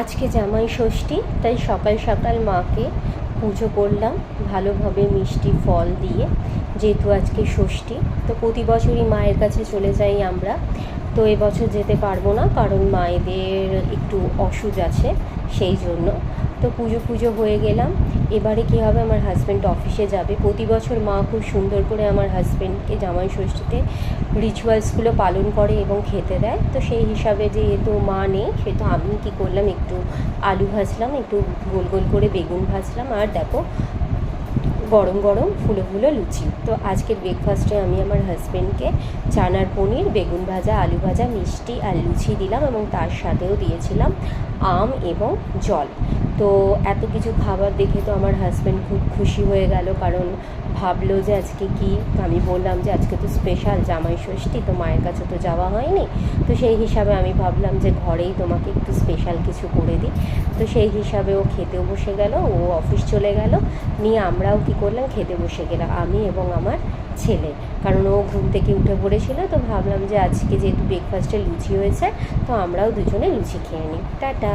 আজকে জামাই ষষ্ঠী, তাই সকাল সকাল মাকে পুজো করলাম ভালোভাবে মিষ্টি ফল দিয়ে। যেহেতু আজকে ষষ্ঠী, তো প্রতি বছরই মায়ের কাছে চলে যাই আমরা। তো এবছর যেতে পারবো না, কারণ মায়েদের একটু অসুখ আছে, সেই জন্য। তো পুজো হয়ে গেলাম। এবারে কী হবে, আমার হাজব্যান্ড অফিসে যাবে। প্রতি বছর মা খুব সুন্দর করে আমার হাজব্যান্ডকে জামাই ষষ্ঠীতে রিচুয়ালসগুলো পালন করে এবং খেতে দেয়। তো সেই হিসাবে যেহেতু মা নেই, সেহেতু আমি কী করলাম, একটু আলু ভাজলাম, একটু গোল গোল করে বেগুন ভাজলাম, আর দেখো গরম গরম ফুলো ফুলো লুচি। তো আজকের ব্রেকফাস্টে আমি আমার হাজব্যান্ডকে চানার পনির, বেগুন ভাজা, আলু ভাজা, মিষ্টি আর লুচি দিলাম, এবং তার সাথেও দিয়েছিলাম আম এবং জল। তো এত কিছু খাবার দেখে তো আমার হাজব্যান্ড খুব খুশি হয়ে গেল, কারণ ভাবলো যে আজকে কি। আমি বললাম যে আজকে তো স্পেশাল জামাই ষষ্ঠী, তো মায়ের কাছে তো যাওয়া হয়নি, তো সেই হিসাবে আমি ভাবলাম যে ঘরেই তোমাকে একটু স্পেশাল কিছু করে দিই। তো সেই হিসাবে ও খেতেও বসে গেল, ও অফিস চলে গেল, নিয়ে আমরাও কী করলাম, খেতে বসে গেলাম আমি এবং আমার ছেলে। কারণ ও ঘুম থেকে উঠে পড়েছিল, তো ভাবলাম যে আজকে যেহেতু ব্রেকফাস্টে লুচি হয়েছে, তো আমরাও দুজনে লুচি খেয়ে নিই। টাটা।